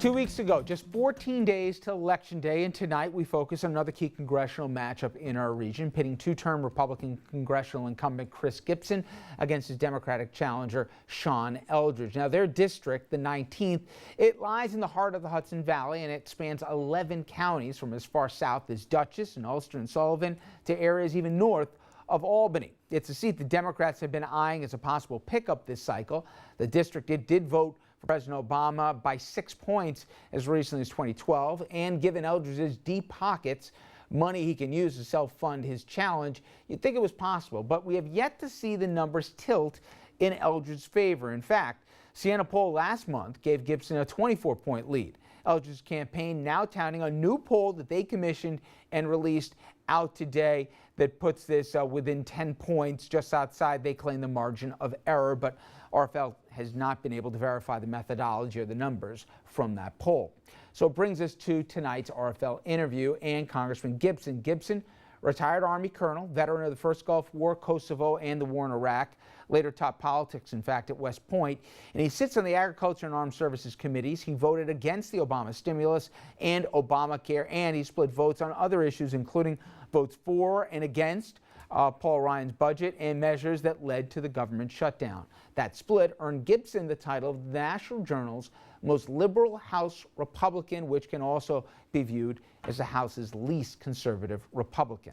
2 weeks ago, just 14 days till Election Day, and tonight we focus on another key congressional matchup in our region, pitting two-term Republican congressional incumbent Chris Gibson against his Democratic challenger Sean Eldridge. Now, their district, the 19th, it lies in the heart of the Hudson Valley, and it spans 11 counties from as far south as Dutchess and Ulster and Sullivan to areas even north of Albany. It's a seat the Democrats have been eyeing as a possible pickup this cycle. The district did vote for President Obama by 6 points as recently as 2012, and given Eldridge's deep pockets, money he can use to self-fund his challenge, you'd think it was possible, but we have yet to see the numbers tilt in Eldridge's favor. In fact, Siena poll last month gave Gibson a 24-point lead. Eldridge's campaign now touting a new poll that they commissioned and released out today that puts this within 10 points, just outside, they claim, the margin of error, but RFL has not been able to verify the methodology or the numbers from that poll. So it brings us to tonight's RFL interview and Congressman Gibson. Gibson, retired Army colonel, veteran of the First Gulf War, Kosovo, and the war in Iraq, later taught politics, in fact, at West Point, and he sits on the Agriculture and Armed Services Committees. He voted against the Obama stimulus and Obamacare, and he split votes on other issues, including votes for and against Paul Ryan's budget and measures that led to the government shutdown. That split earned Gibson the title of the National Journal's most liberal House Republican, which can also be viewed as the House's least conservative Republican.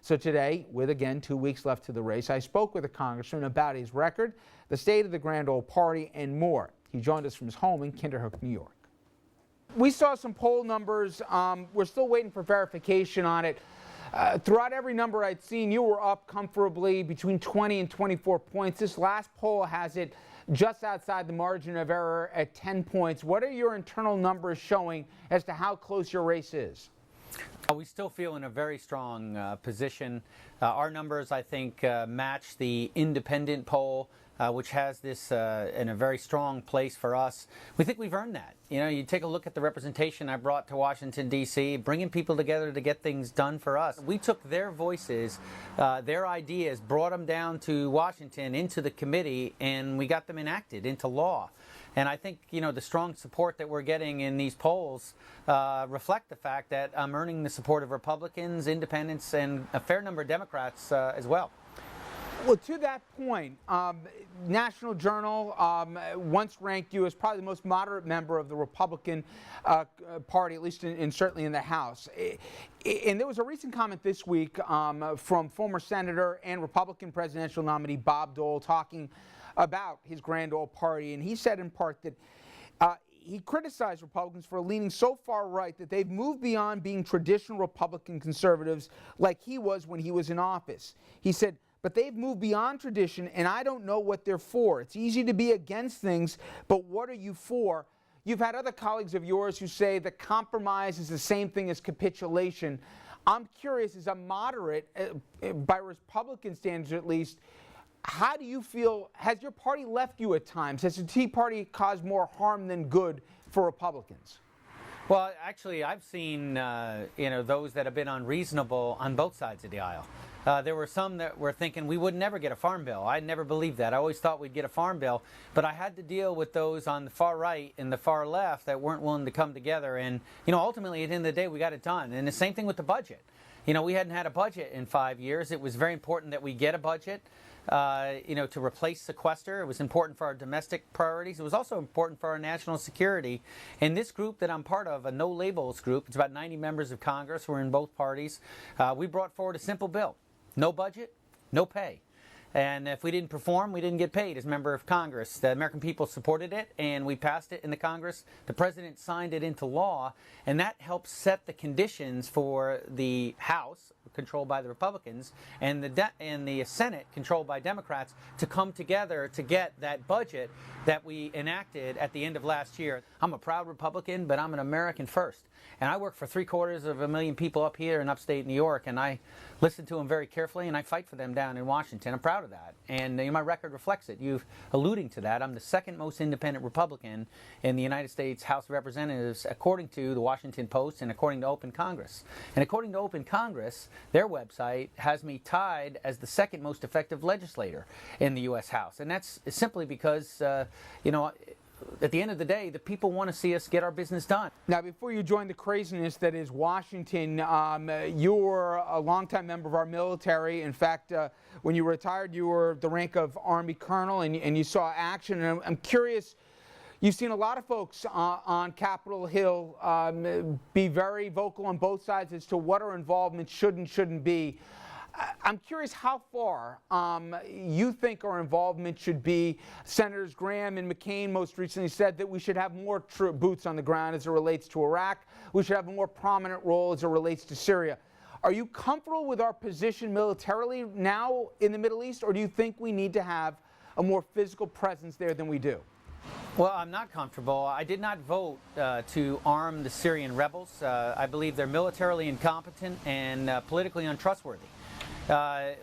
So today, with again 2 weeks left to the race, I spoke with a congressman about his record, the state of the grand old party, and more. He joined us from his home in Kinderhook, New York. We saw some poll numbers. We're still waiting for verification on it. Throughout every number I'd seen, you were up comfortably between 20 and 24 points. This last poll has it just outside the margin of error at 10 points. What are your internal numbers showing as to how close your race is? We still feel in a very strong position. Our numbers, I think, match the independent poll, which has this in a very strong place for us. We think we've earned that. You know, you take a look at the representation I brought to Washington, D.C., bringing people together to get things done for us. We took their voices, their ideas, brought them down to Washington into the committee, and we got them enacted into law. And I think, you know, the strong support that we're getting in these polls reflect the fact that I'm earning the support of Republicans, independents, and a fair number of Democrats as well. Well, to that point, National Journal once ranked you as probably the most moderate member of the Republican Party, at least certainly in the House. And there was a recent comment this week from former Senator and Republican presidential nominee Bob Dole talking about his grand old party, and he said in part that he criticized Republicans for leaning so far right that they've moved beyond being traditional Republican conservatives like he was when he was in office. He said, but they've moved beyond tradition, and I don't know what they're for. It's easy to be against things, but what are you for? You've had other colleagues of yours who say that compromise is the same thing as capitulation. I'm curious, as a moderate, by Republican standards at least, how do you feel? Has your party left you at times? Has the Tea Party caused more harm than good for Republicans? Well, actually, I've seen those that have been unreasonable on both sides of the aisle. There were some that were thinking we would never get a farm bill. I never believed that. I always thought we'd get a farm bill, but I had to deal with those on the far right and the far left that weren't willing to come together. And ultimately, at the end of the day, we got it done. And the same thing with the budget. We hadn't had a budget in 5 years. It was very important that we get a budget. To replace sequester. It was important for our domestic priorities. It was also important for our national security. And this group that I'm part of, a no labels group, it's about 90 members of Congress. We're in both parties. We brought forward a simple bill. No budget, no pay. And if we didn't perform, we didn't get paid as a member of Congress. The American people supported it, and we passed it in the Congress. The President signed it into law, and that helps set the conditions for the House, controlled by the Republicans, and the Senate, controlled by Democrats, to come together to get that budget that we enacted at the end of last year. I'm a proud Republican, but I'm an American first. And I work for 750,000 people up here in upstate New York, and I listen to them very carefully, and I fight for them down in Washington. I'm proud of that, and my record reflects it. You're alluding to that. I'm the second most independent Republican in the United States House of Representatives, according to the Washington Post and according to Open Congress. And according to Open Congress, their website has me tied as the second most effective legislator in the U.S. House, and that's simply because, at the end of the day, the people want to see us get our business done. Now, before you joined the craziness that is Washington, you were a longtime member of our military. In fact, when you retired, you were the rank of Army Colonel, and you saw action. And I'm curious, you've seen a lot of folks on Capitol Hill be very vocal on both sides as to what our involvement should and shouldn't be. I'm curious how far you think our involvement should be. Senators Graham and McCain most recently said that we should have more boots on the ground as it relates to Iraq. We should have a more prominent role as it relates to Syria. Are you comfortable with our position militarily now in the Middle East, or do you think we need to have a more physical presence there than we do? Well, I'm not comfortable. I did not vote to arm the Syrian rebels. I believe they're militarily incompetent and politically untrustworthy.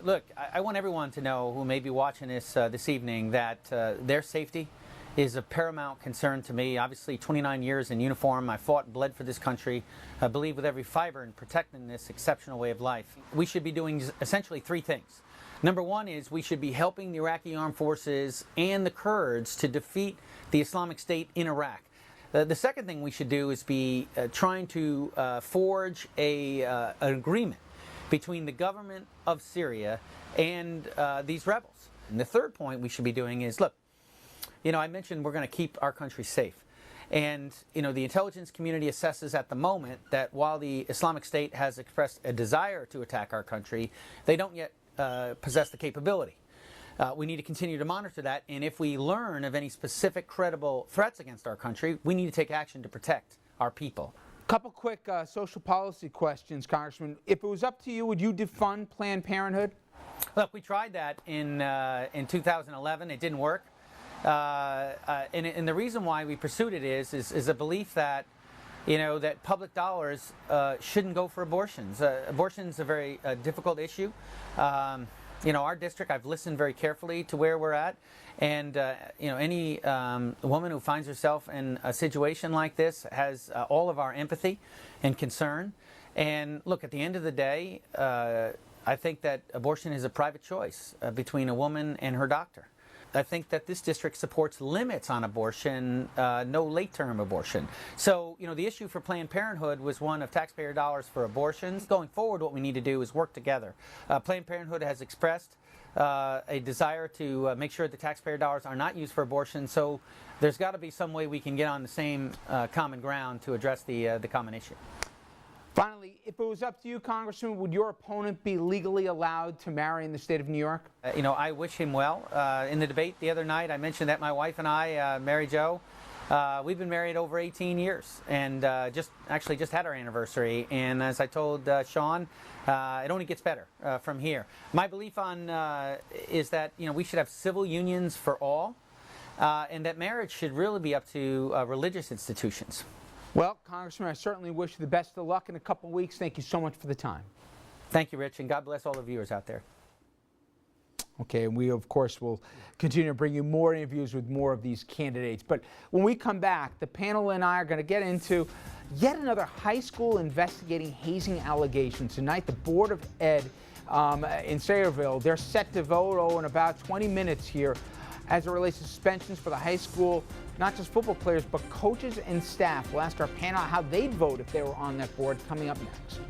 Look, I want everyone to know who may be watching this this evening that their safety is a paramount concern to me. Obviously, 29 years in uniform, I fought and bled for this country. I believe with every fiber in protecting this exceptional way of life. We should be doing essentially three things. Number one is we should be helping the Iraqi armed forces and the Kurds to defeat the Islamic State in Iraq. The second thing we should do is be trying to forge an agreement between the government of Syria and these rebels. And the third point we should be doing is, look, I mentioned we're going to keep our country safe. And, the intelligence community assesses at the moment that while the Islamic State has expressed a desire to attack our country, they don't yet possess the capability. We need to continue to monitor that, and if we learn of any specific credible threats against our country, we need to take action to protect our people. Couple quick social policy questions, Congressman. If it was up to you, would you defund Planned Parenthood? Look, we tried that in 2011. It didn't work. And the reason why we pursued it is a belief that, that public dollars shouldn't go for abortions. Abortion's a very difficult issue. Our district, I've listened very carefully to where we're at, and any woman who finds herself in a situation like this has all of our empathy and concern. And look, at the end of the day, I think that abortion is a private choice between a woman and her doctor. I think that this district supports limits on abortion, no late-term abortion. So, the issue for Planned Parenthood was one of taxpayer dollars for abortions. Going forward, what we need to do is work together. Planned Parenthood has expressed a desire to make sure the taxpayer dollars are not used for abortion, so there's got to be some way we can get on the same common ground to address the common issue. Finally, if it was up to you, Congressman, would your opponent be legally allowed to marry in the state of New York? I wish him well. In the debate the other night, I mentioned that my wife and I, Mary Jo, we've been married over 18 years and just had our anniversary. And as I told Sean, it only gets better from here. My belief is that we should have civil unions for all, and that marriage should really be up to religious institutions. Well, Congressman, I certainly wish you the best of luck in a couple of weeks. Thank you so much for the time. Thank you, Rich, and God bless all the viewers out there. Okay, and we, of course, will continue to bring you more interviews with more of these candidates. But when we come back, the panel and I are going to get into yet another high school investigating hazing allegations. Tonight, the Board of Ed in Sayreville, they're set to vote in about 20 minutes here as it relates to suspensions for the high school, not just football players, but coaches and staff. We'll ask our panel how they'd vote if they were on that board, coming up next.